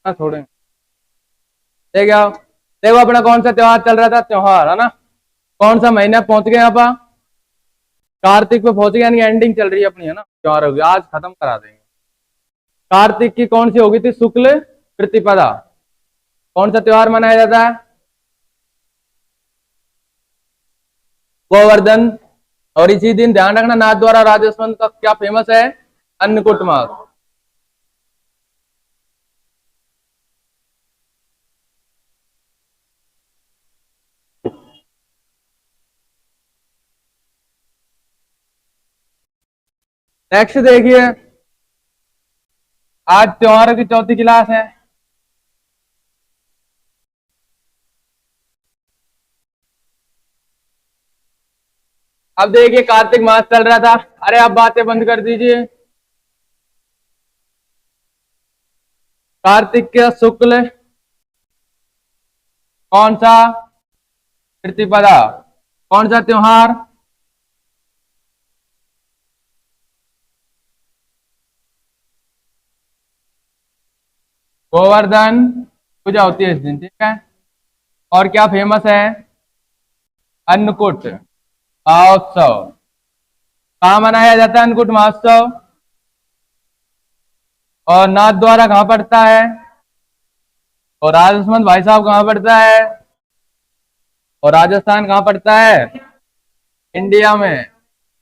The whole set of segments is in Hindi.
ना छोड़े। देखो आओ, देखो अपना कौन सा त्योहार चल रहा था, त्योहार है ना। कौन सा महीना पहुंच गए आप? कार्तिक पे पहुंच गए, यानी एंडिंग चल रही है अपनी, है ना। त्योहार हो गया, आज खत्म करा देंगे। कार्तिक की कौन सी होगी थी, शुक्ल प्रतिपदा। कौन सा त्योहार मनाया जाता है? गोवर्धन। और इसी दिन ध्यान रखना, नाथ द्वारा राजस्व का क्या फेमस है? अन्नकूट मास। नेक्स्ट देखिए, आज त्योहारों की चौथी क्लास है। अब देखिए कार्तिक मास चल रहा था। अरे आप बातें बंद कर दीजिए। कार्तिक के शुक्ल कौन सा प्रतिपदा, कौन सा त्योहार? गोवर्धन पूजा होती है इस दिन, ठीक है। और क्या फेमस है? अन्नकूट महोत्सव। कहाँ मनाया जाता है अन्नकूट महोत्सव? और नाथ द्वारा कहाँ पड़ता है? और राजस्थान भाई साहब कहाँ पड़ता है? और राजस्थान कहाँ पड़ता है? इंडिया में।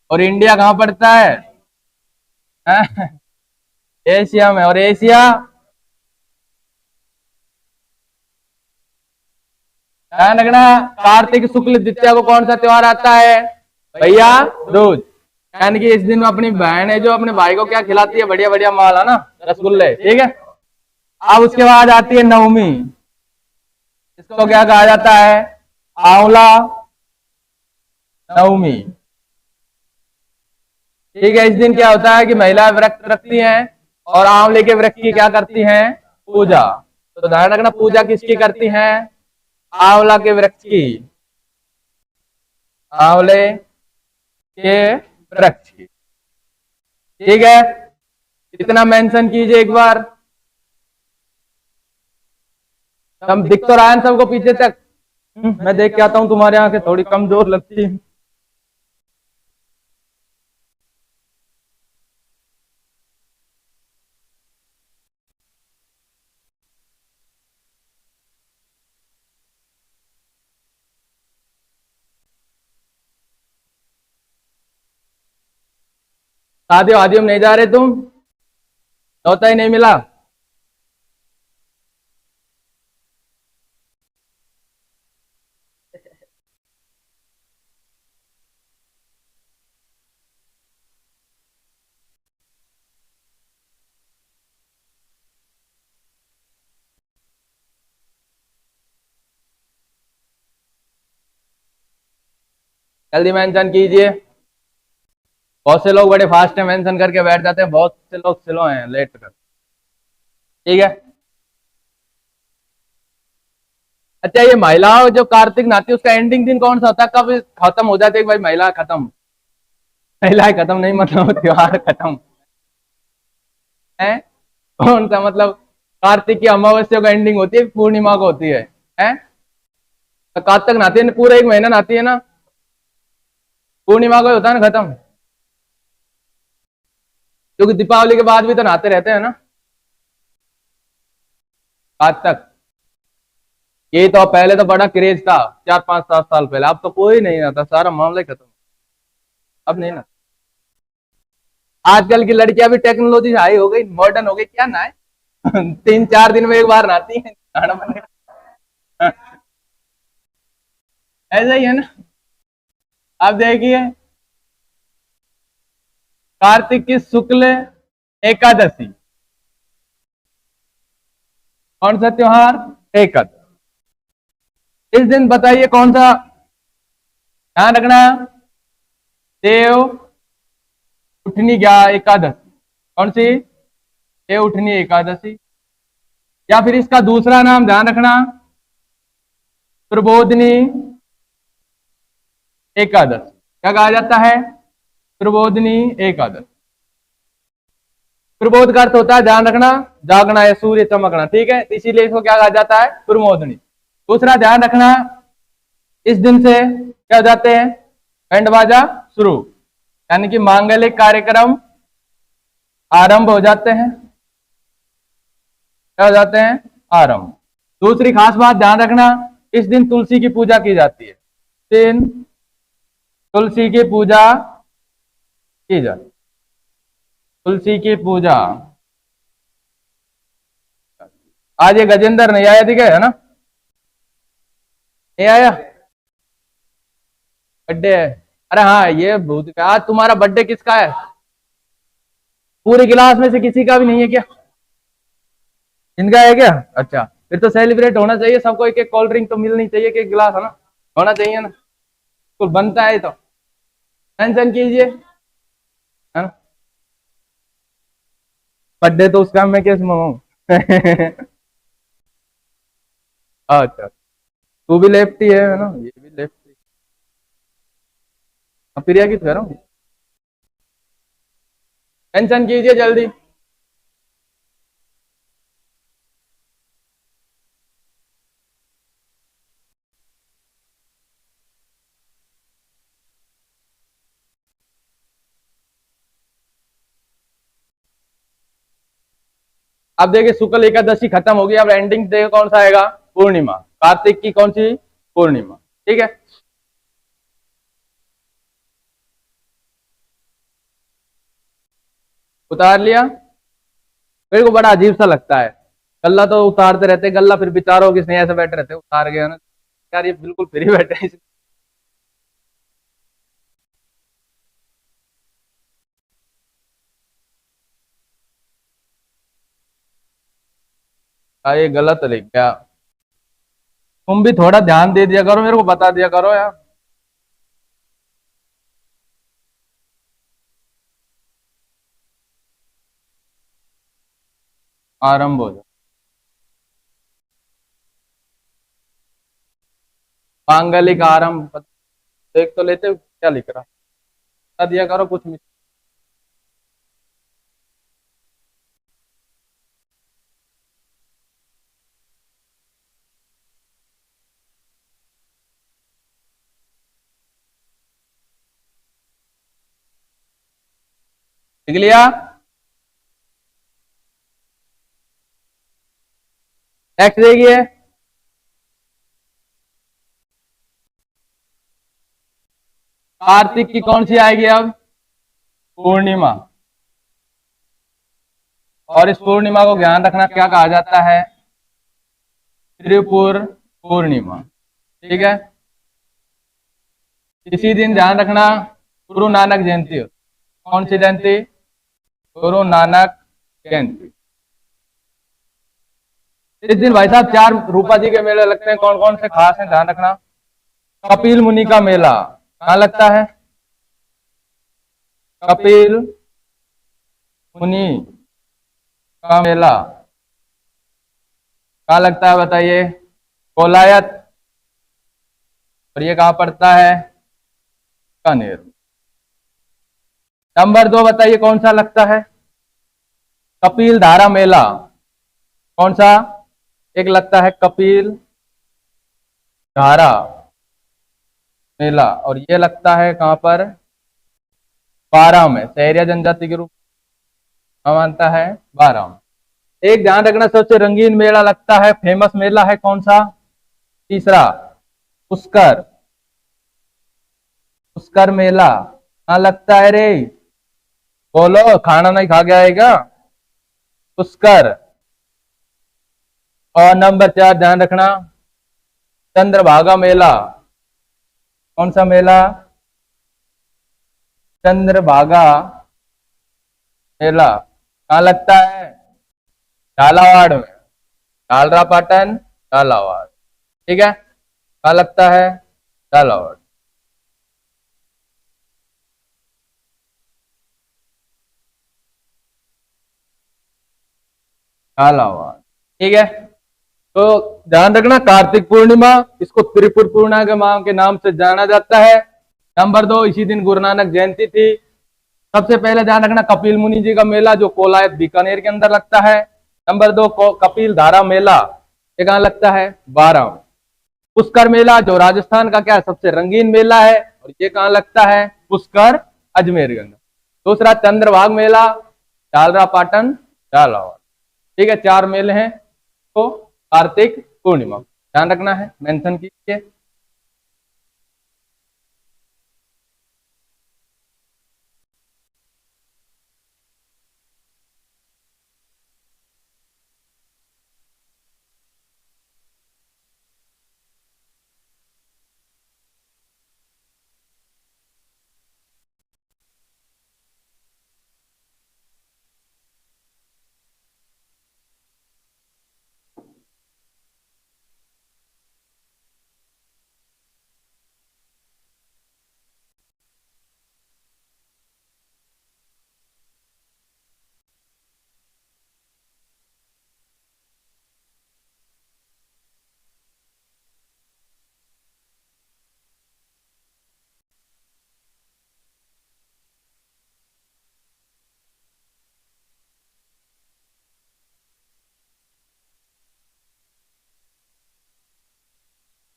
और इंडिया कहाँ पड़ता है? हैं? एशिया में। और एशिया ध्यान रखना। कार्तिक शुक्ल द्वितीया को कौन सा त्योहार आता है भैया? दूज। यानी कि इस दिन में अपनी बहन है जो अपने भाई को क्या खिलाती है, बढ़िया बढ़िया माल, है ना, रसगुल्ले, ठीक है। अब उसके बाद आती है नवमी। इसको क्या कहा जाता है? आंवला नवमी। ठीक है, इस दिन क्या होता है कि महिलाएं व्रत रखती हैं और आंवले के वृक्ष की क्या करती हैं? पूजा। तो ध्यान रखना, पूजा किसकी करती हैं? आंवला के वृक्ष की। आंवले के वृक्ष की, ठीक है। इतना मेंशन कीजिए एक बार। हम दिख तो रहा है सबको पीछे तक? मैं देख के आता हूँ, तुम्हारे आंखें थोड़ी कमजोर लगती है। शादी वादी में नहीं जा रहे तुम? होता ही नहीं मिला? जल्दी मेंशन कीजिए। बहुत से लोग बड़े फास्ट में मेंशन करके बैठ जाते हैं, बहुत से लोग स्लो हैं, लेट कर, ठीक है। अच्छा, ये महिलाओं जो कार्तिक नहाती है उसका एंडिंग दिन कौन सा होता है, कब खत्म हो जाती है भाई महिला खत्म? महिलाएं खत्म नहीं, मतलब त्योहार खत्म है। कौन सा मतलब? कार्तिक की अमावस्या को एंडिंग होती है, पूर्णिमा को होती है? तो कार्तिक नहाती है, पूरा एक महीना नहाती है ना, पूर्णिमा को ही होता है ना खत्म। क्योंकि दीपावली के बाद भी तो नहाते रहते हैं ना कार्तिक। ये तो पहले तो बड़ा क्रेज था, 4 5 7 साल पहले। अब तो कोई नहीं नहाता, सारा मामला ही खत्म। अब नहीं ना। आजकल की लड़कियां भी टेक्नोलॉजी हाई हो गई, मॉडर्न हो गई, क्या ना है। 3 4 दिन में एक बार नहाती है, खाना बने। ऐसा ही है ना। अब देखिए, कार्तिक की शुक्ल एकादशी, कौन सा त्योहार? एकादशी। इस दिन बताइए कौन सा, ध्यान रखना, देव उठनी क्या एकादशी। कौन सी? देव उठनी एकादशी। या फिर इसका दूसरा नाम ध्यान रखना, प्रबोधनी एकादशी। क्या कहा जाता है? प्रबोधनी एकादशी। प्रबोध का अर्थ होता है ध्यान रखना, जागना या सूर्य चमकना, ठीक है, इसीलिए इसको क्या कहा जाता है, प्रमोदनी। दूसरा ध्यान रखना, इस दिन से क्या हो जाते हैं, बैंड बाजा शुरू, यानी कि मांगलिक कार्यक्रम आरंभ हो जाते हैं, क्या हो जाते हैं, आरंभ। दूसरी खास बात ध्यान रखना, इस दिन तुलसी की पूजा की जाती है, दिन तुलसी की पूजा की जाती, तुलसी की पूजा। आज ये गजेंद्र नहीं आया, दिखे है ना, नहीं आया, बर्थडे है। अरे हाँ, ये भूत का, आज तुम्हारा बर्थडे किसका है, पूरी क्लास में से किसी का भी नहीं है क्या, इनका है क्या, अच्छा, फिर तो सेलिब्रेट होना चाहिए, सबको एक एक कोल्ड ड्रिंक तो मिलनी चाहिए, एक एक गिलास, है ना, होना चाहिए ना, तो बनता है, तो टेंशन कीजिए, है ना, बर्थडे तो उसका मैं कैसे मनाऊं। अच्छा, तू भी लेफ्टी है ना, ये भी लेफ्टी, प्रिया की तो कह रहा हूँ, टेंशन कीजिए जल्दी। अब देखिए शुक्ल एकादशी खत्म होगी, अब एंडिंग डे कौन सा आएगा, पूर्णिमा, कार्तिक की कौन सी, पूर्णिमा, ठीक है। उतार लिया, मेरे को बड़ा अजीब सा लगता है, गल्ला तो उतारते रहते, गल्ला फिर विचारो किसने ऐसे बैठे रहते, उतार गया ना यार, ये बिल्कुल फ्री बैठे हैं। ये गलत लिख गया, तुम भी थोड़ा ध्यान दे दिया करो, मेरे को बता दिया करो यार। आरंभ हो जाए, मांगलिक आरंभ, देख तो लेते क्या लिख रहा, बता दिया करो कुछ भी। लिख लिया, नेक्स्ट देखिए, कार्तिक की कौन सी आएगी अब, पूर्णिमा, और इस पूर्णिमा को ध्यान रखना क्या कहा जाता है, त्रिपुर पूर्णिमा, ठीक है। इसी दिन ध्यान रखना गुरु नानक जयंती हो, कौन सी जयंती, गुरु नानक जयंती। इस दिन भाई साहब 4 रूपा जी के मेले लगते हैं, कौन कौन से खास हैं ध्यान रखना, कपिल मुनि का मेला कहाँ लगता है, कपिल मुनि का मेला कहाँ लगता है बताइए, कोलायत, और ये कहाँ पड़ता है, कानेर। नंबर 2 बताइए कौन सा लगता है, कपिल धारा मेला, कौन सा, एक लगता है कपिल धारा मेला, और ये लगता है कहां पर, बारां में, सहरिया जनजाति के रूप में मानता है, बारां में। एक ध्यान रखना, सबसे रंगीन मेला लगता है, फेमस मेला है कौन सा, तीसरा पुष्कर, पुष्कर मेला कहां लगता है रे, बोलो, खाना नहीं खा गया आएगा, पुष्कर। और नंबर 4 ध्यान रखना, चंद्रभागा मेला, कौन सा मेला, चंद्रभागा मेला कहाँ लगता है, झालावाड़ में, झालरा पाटन झालावाड़, ठीक है, कहाँ लगता है, झालावाड़। झालावाड़, ठीक है। तो ध्यान रखना, कार्तिक पूर्णिमा, इसको त्रिपुर पूर्णिमा के नाम से जाना जाता है। नंबर 2, इसी दिन गुरु नानक जयंती थी। सबसे पहले ध्यान रखना कपिल मुनि जी का मेला जो कोलायत बीकानेर के अंदर लगता है। नंबर 2 कपिल धारा मेला, ये कहाँ लगता है? बारां। पुष्कर मेला जो राजस्थान का क्या है सबसे रंगीन मेला है, और ये कहाँ लगता है? पुष्कर, अजमेर के अंदर। दूसरा चंद्रभाग मेला, झालरा पाटन, झालावाड़। ठीक है, 4 मेले हैं। तो कार्तिक पूर्णिमा ध्यान रखना है, मेंशन कीजिए।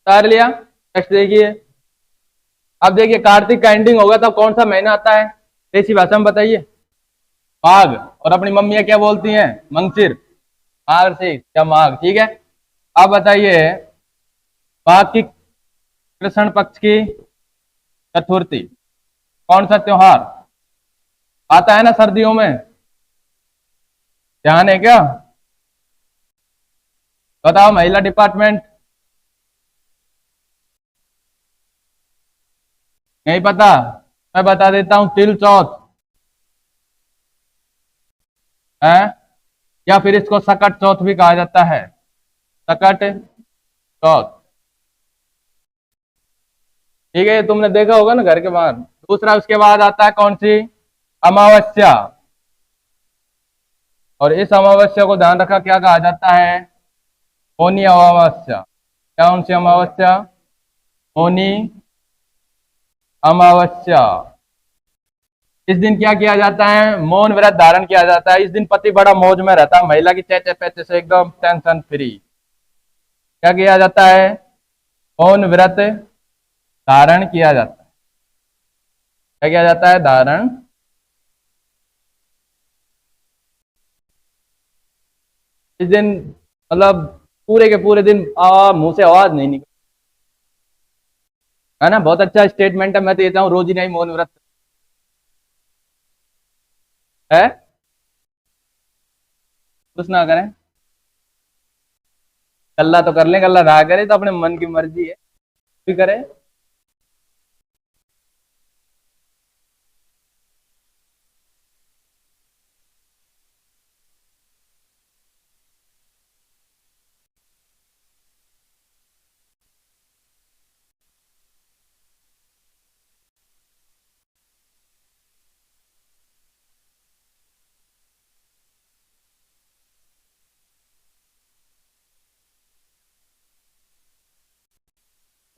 उतार लिया। नेक्स्ट देखिए, अब देखिए कार्तिक का एंडिंग होगा तब कौन सा महीना आता है? देसी भाषा में बताइए। माघ। और अपनी मम्मियां क्या बोलती हैं? मंगसिर, माघ से क्या माघ। ठीक है, अब बताइए माघ की कृष्ण पक्ष की चतुर्थी कौन सा त्योहार आता है ना सर्दियों में? ध्यान है क्या? बताओ महिला डिपार्टमेंट। नहीं पता? मैं बता देता हूं, तिल चौथ है, या फिर इसको सकट चौथ भी कहा जाता है। सकट चौथ। ठीक है, तुमने देखा होगा ना घर के बाहर। दूसरा उसके बाद आता है कौन सी? अमावस्या। और इस अमावस्या को ध्यान रखा क्या कहा जाता है? मौनी अमावस्या। कौन सी अमावस्या? मौनी अमावस्या। इस दिन क्या किया जाता है? मौन व्रत धारण किया जाता है। इस दिन पति बड़ा मौज में रहता है, महिला की चहचे पहचे से एकदम टेंशन फ्री। क्या किया जाता है? मौन व्रत धारण किया जाता है। क्या किया जाता है? धारण। इस दिन मतलब पूरे के पूरे दिन मुंह से आवाज नहीं निकल, है ना? बहुत अच्छा स्टेटमेंट है। मैं तो देता हूँ रोज ही नहीं मौन व्रत है, कुछ ना करें। कल्ला तो कर लें, कल्ला ना करे तो अपने मन की मर्जी है, भी करे।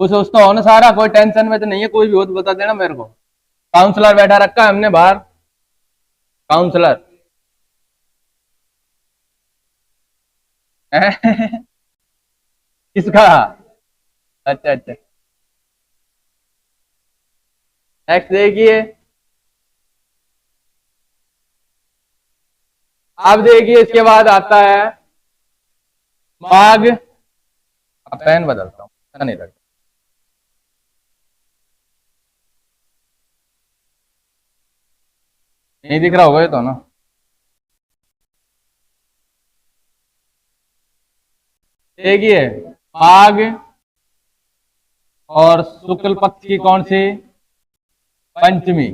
कुछ सोच तो हो ना सारा, कोई टेंशन में तो नहीं है? कोई भी हो तो बता देना मेरे को। काउंसलर बैठा रखा है हमने बाहर, काउंसलर। किसका? अच्छा अच्छा। नेक्स्ट देखिए, अब देखिए इसके बाद आता है माघ। अब पेन बदलता हूँ, अच्छा नहीं लगता। नहीं दिख रहा होगा ये तो ना। देखिए माघ और शुक्ल पक्ष की कौन सी? पंचमी।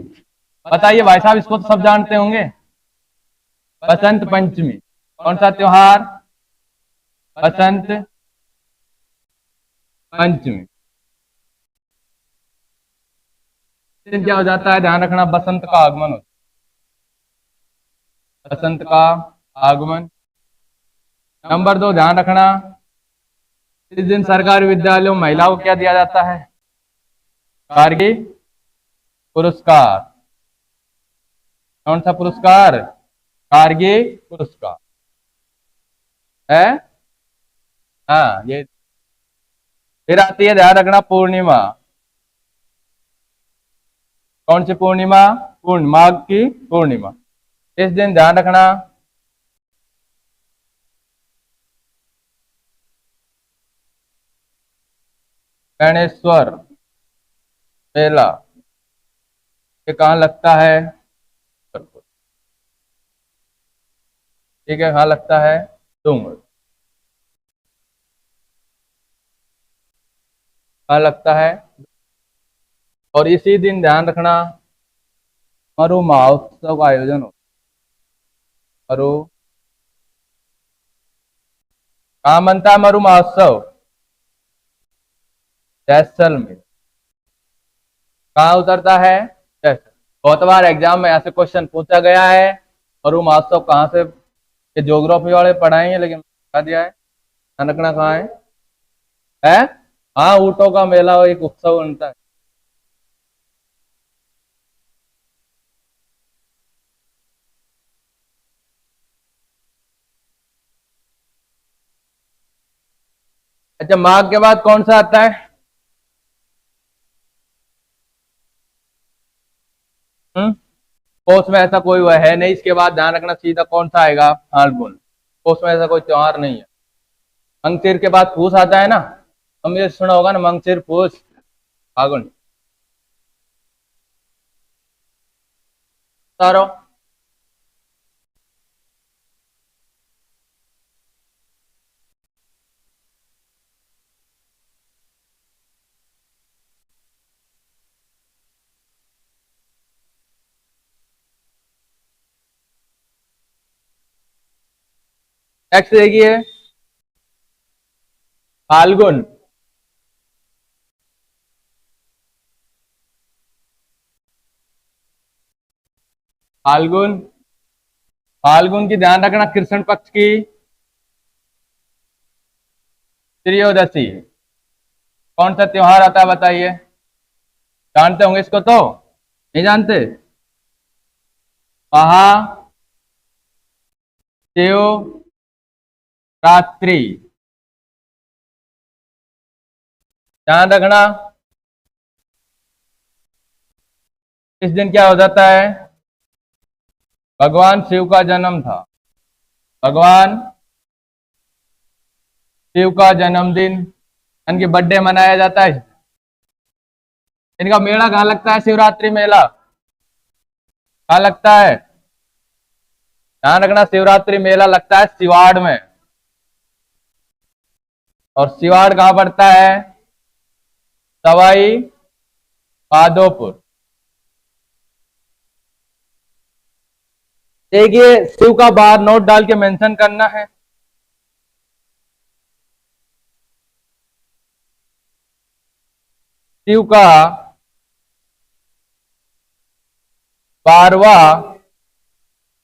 बताइए भाई साहब, इसको तो सब जानते होंगे। बसंत पंचमी। कौन सा त्योहार? बसंत पंचमी। इस दिन क्या हो जाता है? ध्यान रखना, बसंत का आगमन होता है। बसंत का आगमन। नंबर 2 ध्यान रखना, इस दिन सरकारी विद्यालयों में महिलाओं को क्या दिया जाता है? कारगिल पुरस्कार। कौन सा पुरस्कार? कारगिल पुरस्कार है। हाँ ये। फिर आती है, ध्यान रखना, पूर्णिमा। कौन सी पूर्णिमा? पूर्ण माघ की पूर्णिमा। इस दिन ध्यान रखना, गणेश्वर मेला। ये कहाँ लगता है? ठीक है, कहाँ लगता है? डूंगर। कहाँ लगता है? और इसी दिन ध्यान रखना, मरु महोत्सव का आयोजन हो। मरु, कहाँ बनता है मरु महोत्सव? जैसलमेर। कहाँ उतरता है? जैसलमेर। बहुत बार एग्जाम में ऐसे क्वेश्चन पूछा गया है, मरु महोत्सव कहाँ से, ये ज्योग्राफी वाले पढ़ाएंगे लेकिन बता दिया है। ध्यान रखना कहाँ है? हाँ, ऊँटों का मेला एक उत्सव बनता है। अच्छा, माघ के बाद कौन सा आता है? पोष में ऐसा कोई वह है नहीं, इसके बाद ध्यान रखना सीधा कौन सा आएगा? फाल्गुन। पोष में ऐसा कोई त्योहार नहीं है। मंगसिर के बाद पूष आता है ना, हम ये सुना होगा ना, मंगसिर पूष फागुन। तारो। नेक्स्ट देखिए, फाल्गुन। फाल्गुन, फाल्गुन की ध्यान रखना, कृष्ण पक्ष की त्रयोदशी। कौन सा त्योहार आता है बताइए? जानते होंगे इसको तो, नहीं जानते? महाशिवरात्रि। ध्यान रखना, इस दिन क्या हो जाता है? भगवान शिव का जन्म था। भगवान शिव का जन्मदिन, इनकी बर्थडे मनाया जाता है। इनका मेला कहाँ लगता है? शिवरात्रि मेला कहाँ लगता है? ध्यान रखना, शिवरात्रि मेला लगता है सिवाड़ में। और सिवाड़ कहाँ पड़ता है? सवाई माधोपुर। देखिए, शिव का बाहर नोट डाल के मेंशन करना है। शिव का 12वां,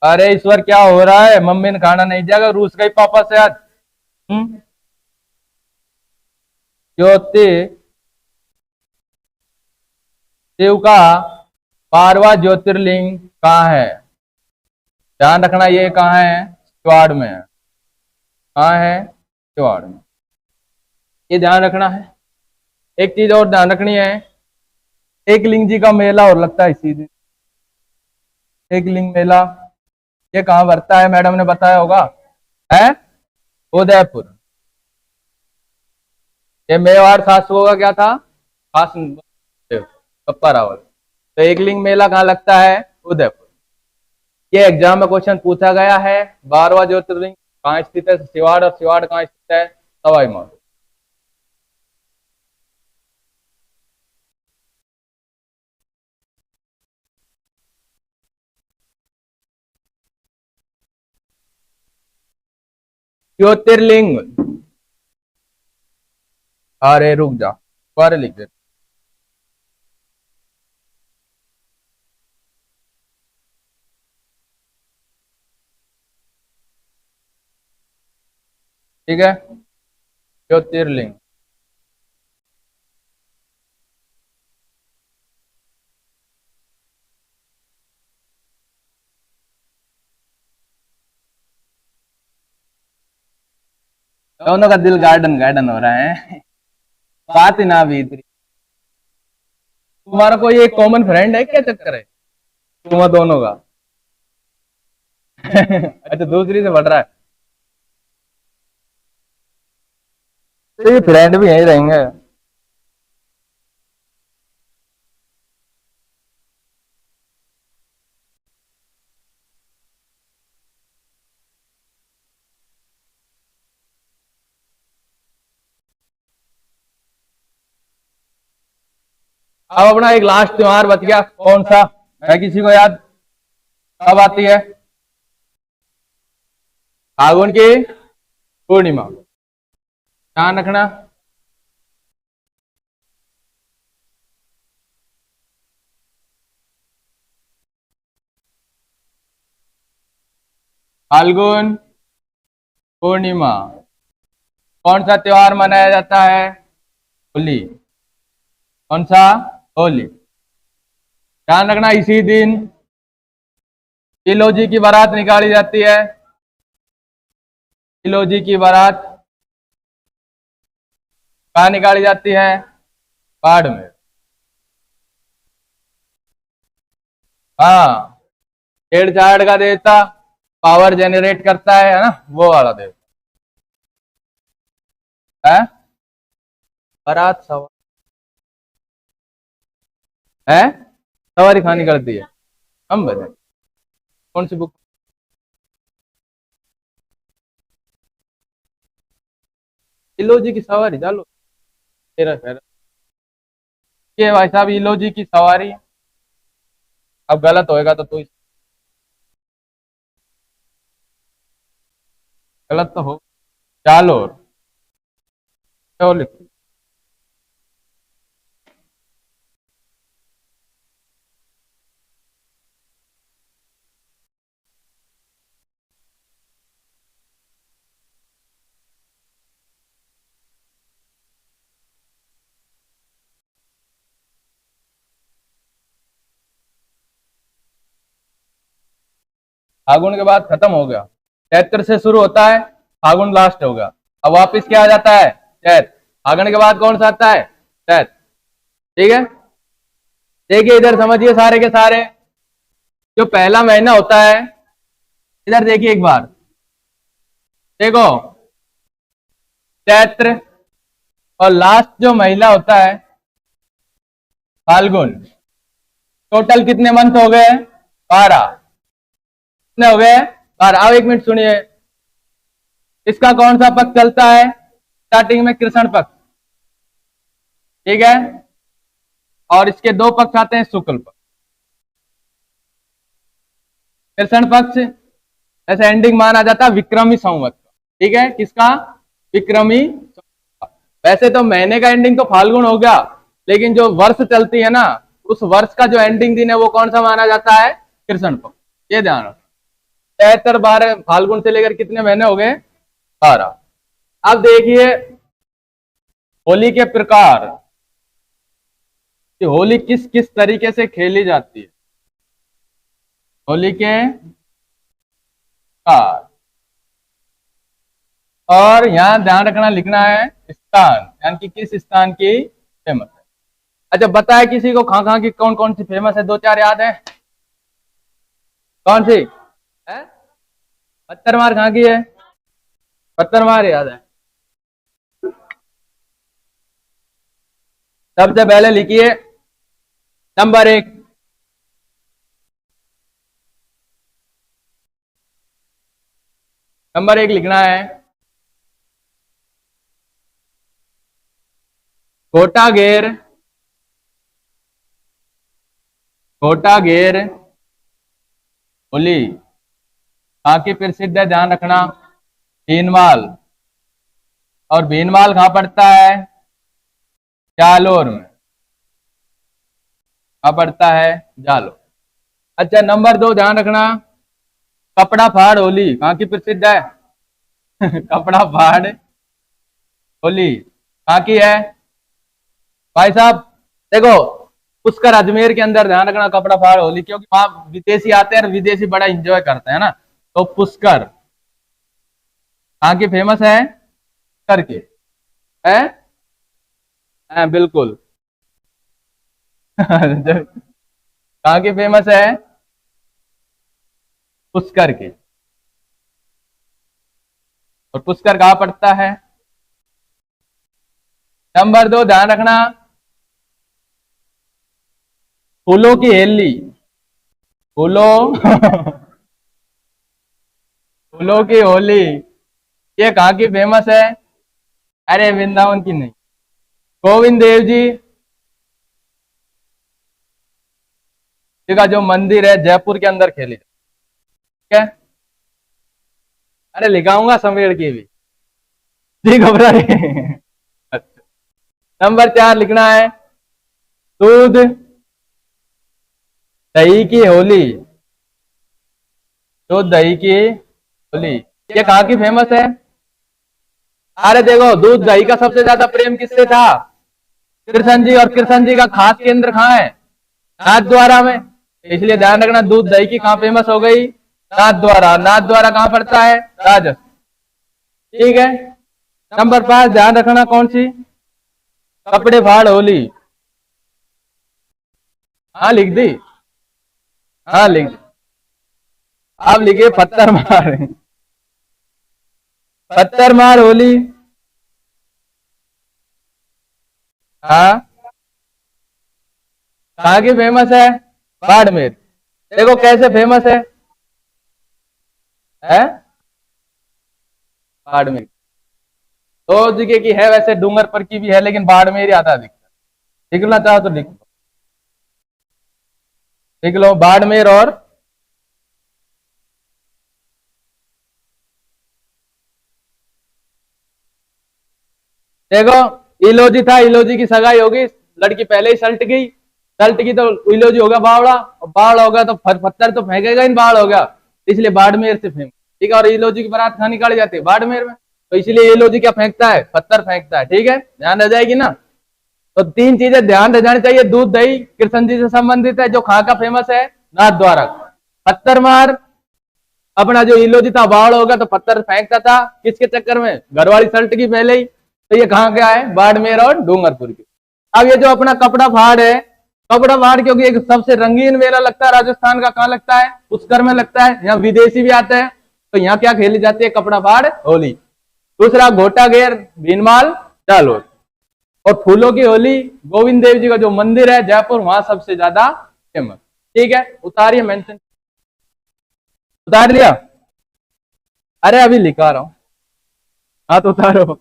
अरे ईश्वर क्या हो रहा है, मम्मी ने खाना नहीं दिया, रूस गई पापा से आज। ज्योति शिव का 12वां ज्योतिर्लिंग कहाँ है? ध्यान रखना, ये कहाँ है? शिवाड़ में है। कहाँ है? शिवाड़ में। ये ध्यान रखना है। एक चीज और ध्यान रखनी है, एक लिंग जी का मेला और लगता है इसी दिन। एक लिंग मेला, ये कहाँ भरता है? मैडम ने बताया होगा, है उदयपुर। ये मेवाड़ शासकों का क्या था? खास पप्पा रावल। तो एक लिंग मेला कहाँ लगता है? उदयपुर। ये एग्जाम में क्वेश्चन पूछा गया है। 12वां ज्योतिर्लिंग कहाँ स्थित है? सिवाड़। और सिवाड़ कहाँ स्थित है? सवाई माधोपुर। ज्योतिर्लिंग, अरे रुक जा, पर लिख दे। ठीक है, ज्योतिर्लिंग। दोनों का दिल गार्डन गार्डन हो रहा है। बात ही ना भी इतनी। तुम्हारा कोई एक कॉमन फ्रेंड है, क्या चक्कर है तुम्हारा दोनों का? अच्छा, दूसरी से बढ़ रहा है। तो ये फ्रेंड भी यही रहेंगे। अब अपना एक लास्ट त्योहार बच गया, कौन सा है किसी को याद? कब आती है? फागुन की पूर्णिमा। ध्यान रखना। फाल्गुन पूर्णिमा। कौन सा त्योहार मनाया जाता है? होली। कौन सा? होली। ध्यान रखना, इसी दिन तिलोजी की बारात निकाली जाती है। तिलोजी की बारात कहाँ निकाली जाती है? बाड़मेर। हाँ, छेड़छाड़ का देवता, पावर जनरेट करता है ना, वो वाला देवता है। बारात सवार है, सवारी कहाँ निकलती है? हम बताए कौन सी बुक? तिलोजी की सवारी, चलो तेरा खैर। ये भाई साहब, इलोजी की सवारी। अब गलत होएगा तो तू गलत तो हो। चलो, लिख। फागुन के बाद खत्म हो गया। चैत्र से शुरू होता है, फागुन लास्ट होगा। अब वापिस क्या आ जाता है? चैत। फागुन के बाद कौन सा आता है? चैत। ठीक है, देखिए इधर समझिए सारे के सारे। जो पहला महीना होता है, इधर देखिए एक बार, देखो चैत्र, और लास्ट जो महीना होता है फाल्गुन। टोटल कितने मंथ हो गए? 12। कितने हो गए? 12। अब एक मिनट सुनिए, इसका कौन सा पक्ष चलता है? स्टार्टिंग में कृष्ण पक्ष, ठीक है, और इसके दो पक्ष आते हैं, शुक्ल पक्ष। कृष्ण पक्ष ऐसे एंडिंग माना जाता है विक्रमी संवत, ठीक है, किसका? विक्रमी। वैसे तो महीने का एंडिंग तो फाल्गुन हो गया, लेकिन जो वर्ष चलती है ना, उस वर्ष का जो एंडिंग दिन है वो कौन सा माना जाता है? कृष्ण पक्ष। ये ध्यान रखो। 73 12 फाल्गुन से लेकर कितने महीने हो गए? 12। अब देखिए होली के प्रकार, कि होली किस किस तरीके से खेली जाती है। होली के प्रकार, और यहां ध्यान रखना, लिखना है स्थान, यानी कि किस स्थान की फेमस है। अच्छा, बताए किसी को कहां की कौन कौन सी फेमस है? दो चार याद है? कौन सी है? पत्थर मार कहां की है? पत्थर मार याद है। सबसे पहले लिखिए नंबर 1, नंबर 1 लिखना है घोटा घेर। घोटा घेर होली कहाँ की प्रसिद्ध है? ध्यान रखना, भीनमाल। और भीनमाल कहाँ पड़ता है? जालोर में। कहाँ पड़ता है? जालोर। अच्छा, नंबर 2 ध्यान रखना, कपड़ा फाड़ होली कहाँ की प्रसिद्ध है? कपड़ा फाड़ होली कहाँ की है भाई साहब? देखो, पुष्कर अजमेर के अंदर, ध्यान रखना, कपड़ा फाड़ होली, क्योंकि वहां विदेशी आते हैं और विदेशी बड़ा एंजॉय करते हैं ना। तो पुष्कर कहाँ की फेमस है? करके है। हाँ बिल्कुल। कहाँ की फेमस है? पुष्कर की। और पुष्कर कहाँ पड़ता है? नंबर 2 ध्यान रखना, फूलों की हेली। फूलों फूलों की होली, ये कहाँ की फेमस है? अरे वृंदावन की नहीं, गोविंद देव जी का जो मंदिर है जयपुर के अंदर खेली, ठीक है। अरे लिखाऊंगा समेड़ की भी, जी घबरा रहे। अच्छा, नंबर 4 लिखना है, दूध दही की होली। दूध दही की होली, ये कहाँ की फेमस है? अरे देखो, दूध दही का सबसे ज्यादा प्रेम किससे था? कृष्ण जी। और कृष्ण जी का खास केंद्र कहाँ है? नाथ द्वारा में। इसलिए ध्यान रखना, दूध दही की कहाँ फेमस हो गई? नाथ द्वारा। नाथ द्वारा कहाँ पड़ता है? राजस्थान, ठीक है। नंबर 5 ध्यान रखना, कौन सी? कपड़े फाड़ होली। हाँ लिख दी, हाँ लिख दी। आप लिखे पत्थर मार। पत्थर मार होली। हाँ, कहाँ की फेमस है? बाड़मेर। देखो कैसे फेमस है बाड़मेर। दो जगह की है वैसे, डूंगर पर की भी है, लेकिन बाड़मेर ही आता दिखता है। लिखना चाहो तो लिख लो, लिख लो बाड़मेर। और देखो, इलोजी था, इलोजी की सगाई होगी, लड़की पहले ही सल्ट गई, सल्ट की तो इलोजी होगा बावड़ा, और बावड़ा होगा तो पत्थर तो फेंकेगा ही, बाढ़ होगा, इसलिए बाड़मेर से फेमस, ठीक है। और इलोजी की बारात कहाँ निकाली जाती है? बाड़मेर में। तो इसलिए इलोजी क्या फेंकता है? पत्थर फेंकता है, ठीक है, ध्यान रह जाएगी ना। तो 3 चीजें ध्यान रह जानी चाहिए, दूध दही कृष्ण जी से संबंधित है, जो खा का फेमस है नाथ द्वारा। पत्थर मार, अपना जो इलोजी था बाढ़ होगा तो पत्थर फेंकता था, किसके चक्कर में? घरवाली सल्ट की पहले ही। तो ये कहाँ क्या है? बाड़मेर और डूंगरपुर की। अब ये जो अपना कपड़ा फाड़ है, कपड़ा फाड़ क्योंकि एक सबसे रंगीन मेला लगता है राजस्थान का, कहाँ लगता है? पुष्कर में लगता है, यहाँ विदेशी भी आते हैं। तो यहाँ क्या खेली जाती है? कपड़ा फाड़ होली। दूसरा, घोटा घेर भीनमाल चालो। और फूलों की होली, गोविंद देव जी का जो मंदिर है जयपुर, वहां सबसे ज्यादा फेमस, ठीक है। उतारिए, मेंशन उतार लिया? अरे अभी लिखा रहा हूं, हाँ तो उतारो।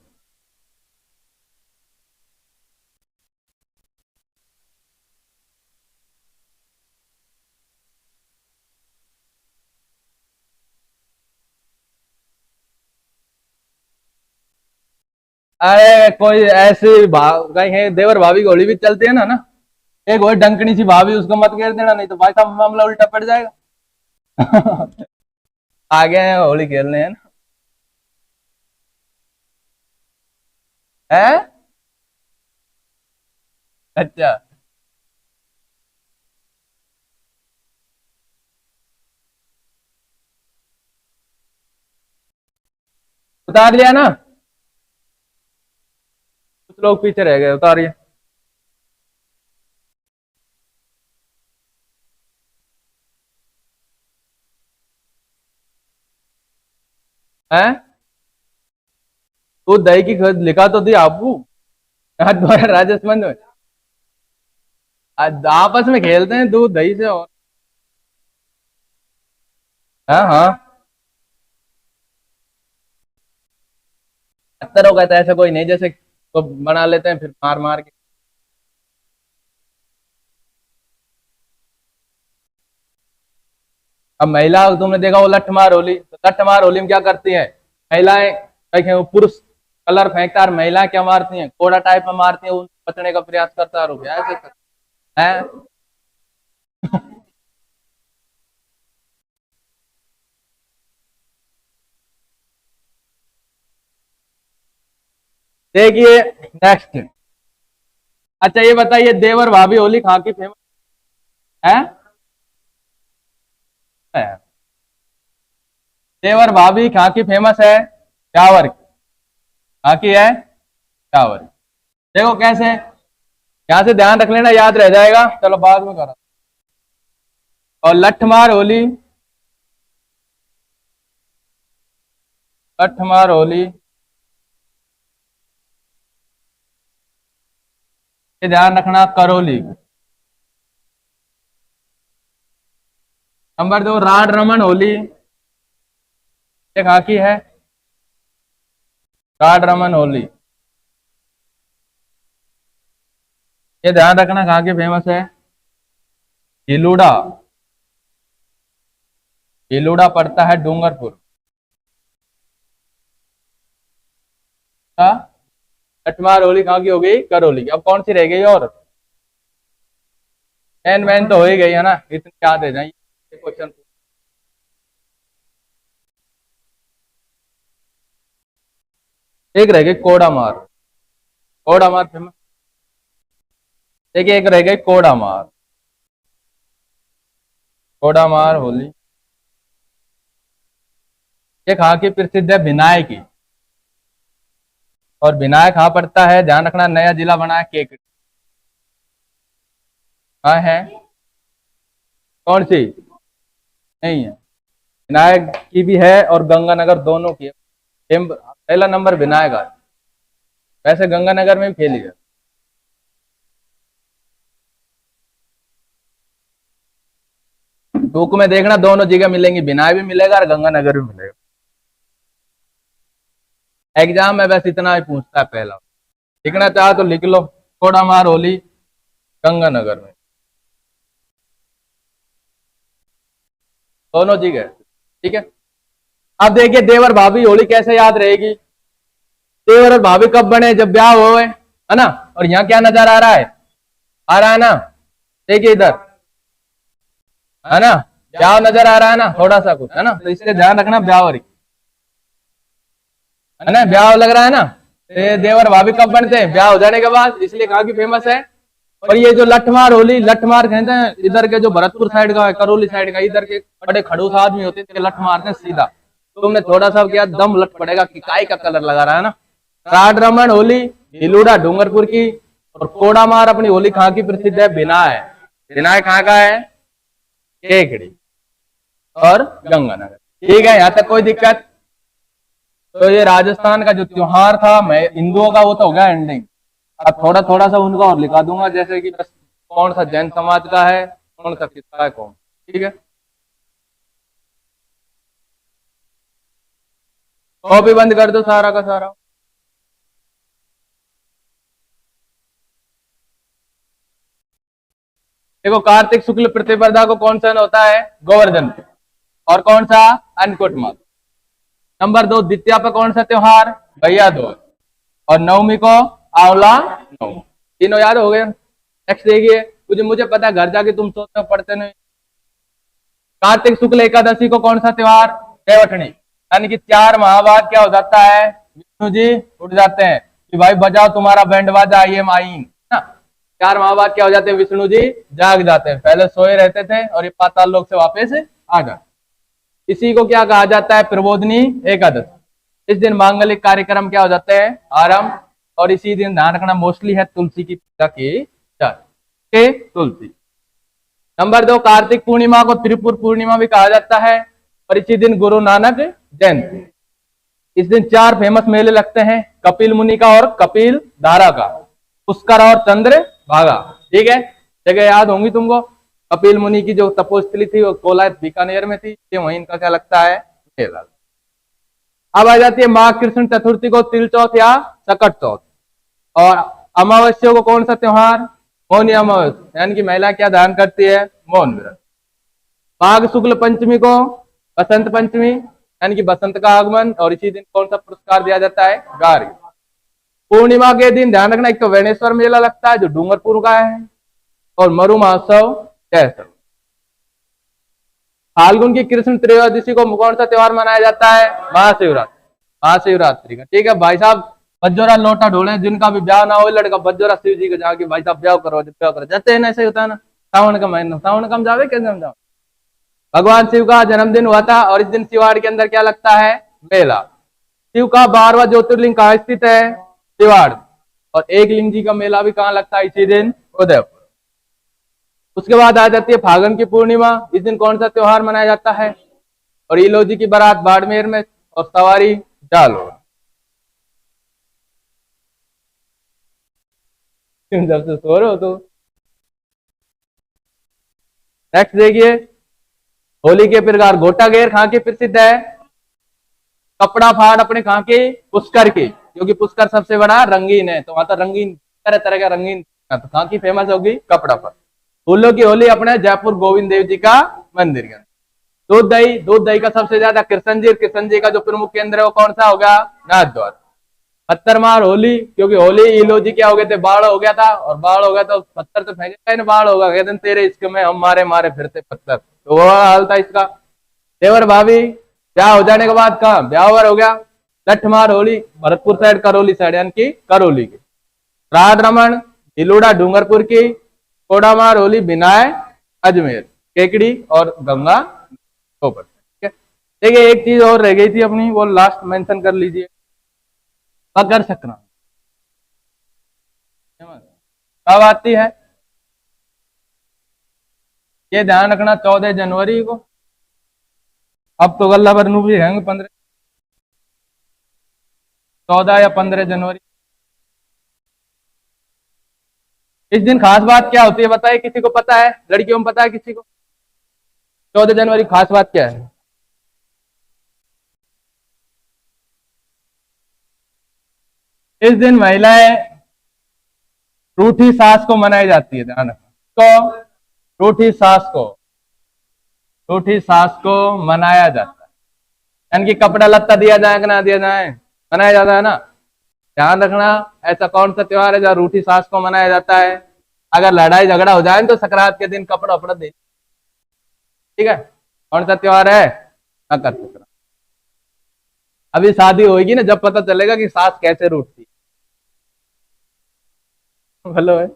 अरे कोई ऐसी कहीं है, देवर भाभी की होली भी चलती है ना। एक और डंकनी सी भाभी, उसको मत घेर देना, नहीं तो भाई साहब मामला उल्टा पड़ जाएगा। आ गए हैं होली खेलने, है ना? है, अच्छा। उतार लिया ना? कुछ लोग पीछे रह गए, उतारिए। है, तो दही की लिखा तो थी आपको, दोबारा राजस्थान में। आज आपस में खेलते हैं दूध दही से, और हाँ हाँ। पत्थर हो गए तो ऐसा कोई नहीं, जैसे तो बना लेते हैं फिर मार मार के। अब महिला, तुमने देखा वो लठमार होली, तो लठमार होली में क्या करती है महिलाएं? देखें, वो पुरुष कलर फेंकता है और महिलाएं क्या मारती हैं? कोड़ा टाइप में मारती हैं, बचने का प्रयास करता है, रुक ऐसे है। देखिए नेक्स्ट। अच्छा ये बताइए, देवर भाभी होली कहाँ की फेमस है? देवर भाभी कहाँ की फेमस है? ब्यावर की। बाकी है ब्यावर। देखो कैसे, यहां से ध्यान रख लेना, याद रह जाएगा, चलो बाद में करो। और लठमार होली, लठमार होली, ये ध्यान रखना, करौली। नंबर 2 राड रमन होली, ये कहाँ की है? राड रमन होली, ये ध्यान रखना कहाँ की फेमस है? झिलुड़ा, झिलुड़ा पड़ता है डूंगरपुर। लठमार होली कहाँ की हो गई? करौली। अब कौन सी रह गई? और एन वैन तो हो ही गई है ना, इतनी याद है जाइए क्वेश्चन। एक रह गई कोडामार, कोडामार फेमस। देखिए एक रह गई कोडामार, कोडामार होली, ये कहाँ की प्रसिद्ध है? विनायक की। और विनायक कहाँ पड़ता है? ध्यान रखना, नया जिला बना है केकड़ी। हाँ है, कौन सी? नहीं है, विनायक की भी है और गंगानगर दोनों की है। पहला नंबर विनायक है, वैसे गंगानगर में भी खेली है। बुक में देखना दोनों जगह मिलेंगी, विनायक भी मिलेगा और गंगानगर भी मिलेगा। एग्जाम में बस इतना ही पूछता है पहला, लिखना चाहो तो लिख लो, कोडामार होली गंगानगर में, दोनों जगह। ठीक है, अब देखिए देवर भाभी होली कैसे याद रहेगी? देवर और भाभी कब बने? जब ब्याह हुए, है ना। और यहाँ क्या नजर आ रहा है? आ रहा है ना, देखिए इधर, है ना, ब्याह नजर आ रहा है ना, थोड़ा सा कुछ, है ना, तो इसलिए ध्यान रखना ब्याह, है ना, ब्याह लग रहा है ना। देवर भाभी कब बनते हैं? ब्याह हो जाने के बाद, इसलिए कहाँ की फेमस है। और ये जो लठमार होली, लठमार कहते हैं इधर के जो भरतपुर साइड का है, करौली साइड का, इधर के बड़े खड़ूस आदमी होते हैं, लठ मारते हैं सीधा। तुमने थोड़ा सा किया दम लट पड़ेगा कि काय का कलर लगा रहा है ना। राड रमन होली झिलुड़ा डूंगरपुर की, और कोडामार अपनी होली कहाँ की प्रसिद्ध है? बिनाय। बिनाय कहाँ का है? केकड़ी और गंगानगर। ठीक है, यहाँ तक कोई दिक्कत? तो ये राजस्थान का जो त्योहार था, मैं हिंदुओं का, वो तो हो गया एंडिंग। अब थोड़ा थोड़ा सा उनका और लिखा दूंगा, जैसे कि बस कौन सा जैन समाज का है, कौन सा किसका है, कौन। ठीक है, कॉपी बंद कर दो सारा का सारा। देखो कार्तिक शुक्ल प्रतिपदा को कौन सा होता है? गोवर्धन। और कौन सा? अन्नकूट मास। नंबर 2 द्वितीया पे कौन सा त्योहार? भैया दूज। और नवमी को आंवला नवमी। तीनों याद हो गए। नेक्स्ट देखिए, मुझे पता है घर जाके तुम सोचते हो, पढ़ते नहीं। कार्तिक शुक्ल एकादशी को कौन सा त्योहार? देवठनी। यानी कि 4 माह बाद क्या हो जाता है? विष्णु जी उठ जाते हैं कि भाई बजाओ तुम्हारा बैंड बाजा, आई एम आईइंग ना। 4 माह बाद क्या हो जाते हैं? विष्णु जी जाग जाते हैं, पहले सोए रहते थे और ये पाताल लोक से वापस आ जाते। इसी को क्या कहा जाता है? प्रबोधनी एकादशी। इस दिन मांगलिक कार्यक्रम क्या हो जाते हैं? आरंभ। और इसी दिन ध्यान रखना मोस्टली है तुलसी की पूजा की जाती है, तुलसी। नंबर 2 कार्तिक पूर्णिमा को त्रिपुर पूर्णिमा भी कहा जाता है, और इसी दिन गुरु नानक जयंती। इस दिन 4 फेमस मेले लगते हैं, कपिल मुनि का और कपिल धारा का, पुष्कर और चंद्र भागा। ठीक है, जगह याद होंगी तुमको। कपिल मुनि की जो तपोस्थली थी वो कोलायत बीकानेर में थी, ये वहीं इनका क्या लगता है? मेला। अब आ जाती है माघ कृष्ण चतुर्थी को तिल चौथ या सकट चौथ। और अमावस्या को कौन सा त्योहार? मौनी अमावस्या, यानी कि महिला क्या दान करती है? मौन व्रत। माघ शुक्ल पंचमी को बसंत पंचमी, यानी कि बसंत का आगमन, और इसी दिन कौन सा पुरस्कार दिया जाता है? गार्ग। पूर्णिमा के दिन ध्यान रखना, एक तो वेणेश्वर मेला लगता है जो डूंगरपुर का है, और मरु महोत्सव जैसलमेर। फाल्गुन की कृष्ण त्रयोदशी को कौन सा त्योहार मनाया जाता है? महाशिवरात्रि। महाशिवरात्रि का। ठीक है भाई साहब, बज्जोरा लोटा ढोले, जिनका भी ब्याह ना हो लड़का बज्जोरा शिव जी को जाके भाई साहब ब्याह करो, ब्याह करो, जाते हैं ना, ऐसे होता है ना। सावन का महीना, सावन कम जावे, कैसे हम जाओ। भगवान शिव का जन्मदिन हुआ था, और इस दिन शिवाड़ के अंदर क्या लगता है? मेला। शिव का 12वां ज्योतिर्लिंग कहाँ स्थित है? शिवाड़। और एक लिंग जी का मेला भी कहाँ लगता है इसी दिन? उदयपुर। उसके बाद आ जाती है फागुन की पूर्णिमा। इस दिन कौन सा त्योहार मनाया जाता है? और ईलो जी की बारात बाड़मेर में और सवारी जालोर। तुम जब से सो रहे हो तो। नेक्स्ट देखिए, होली के प्रकार गोटा गेर कहाँ के प्रसिद्ध है? कपड़ा फाड़ अपने कहाँ के? पुष्कर के, क्योंकि पुष्कर सबसे बड़ा रंगीन है, तो वहां तो रंगीन तरह तरह का रंगीन, तो कहाँ की फेमस होगी? कपड़ा फाड़। फूलों की होली अपने जयपुर गोविंद देव जी का मंदिर का। दूध दही का सबसे ज्यादा कृष्ण जी का जो प्रमुख केंद्र है वो कौन सा होगा? नाथ द्वार। पत्थर मार होली, क्योंकि होली ईलो जी क्या हो गए थे? बाढ़ हो गया था, और बाढ़ हो गया तो पत्थर तो फेंकेगा ना, बाढ़ होगा, कहते तेरे इश्क में हम मारे मारे फिरते पत्थर, तो वो हाल था इसका। देवर भाभी ब्याह हो जाने के बाद कहा ब्याह हो गया। लठ मार होली भरतपुर साइड, करौली साइड, यानी कि करौली की। राध रमन हिलूड़ा डूंगरपुर की। कोड़ा मार होली बिनाय अजमेर, केकड़ी और गंगा ऊपर। ठीक है, देखिए एक चीज और रह गई थी अपनी, वो लास्ट मेंशन कर लीजिए, मकर संक्रांति कब आती है? ये ध्यान रखना 14 जनवरी को। अब तो गल्ला बरनू भी रहेंगे 14 या 15 जनवरी। इस दिन खास बात क्या होती है बताइए, किसी को पता है? लड़कियों में पता है किसी को? 14 जनवरी खास बात क्या है? इस दिन महिलाएं रूठी सास को मनाई जाती है, ध्यान रखना। तो रूठी सास को मनाया जाता है, यानी कि कपड़ा लत्ता दिया जाए कि ना दिया जाए, मनाया जाता है ना। ध्यान रखना, ऐसा कौन सा त्योहार है जहाँ रूठी सास को मनाया जाता है? अगर लड़ाई झगड़ा हो जाए तो सकरात के दिन कपड़ा वपड़ा दे। ठीक है, कौन सा त्योहार है? मकर संक्रांति। अभी शादी होगी ना, जब पता चलेगा कि सास कैसे रूठती है। भलो है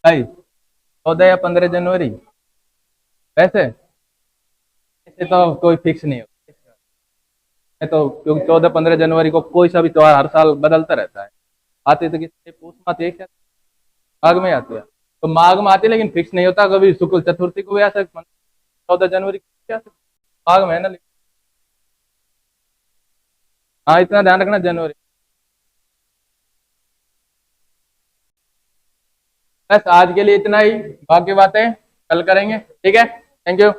भाई, 14 या 15 जनवरी, वैसे ऐसे तो कोई फिक्स नहीं होता। है तो, क्योंकि 14 15 जनवरी को कोई सा भी त्योहार हर साल बदलता रहता है। आते तो किसी पूछ आती है क्या? माघ में आती है, तो माघ में आती है, लेकिन फिक्स नहीं होता, कभी शुक्ल चतुर्थी को भी आ सकता, 14 जनवरी को भी आ सकता, माघ में है ना। हाँ, इतना ध्यान रखना जनवरी। बस आज के लिए इतना ही, बाकी बातें कल करेंगे। ठीक है, थैंक यू।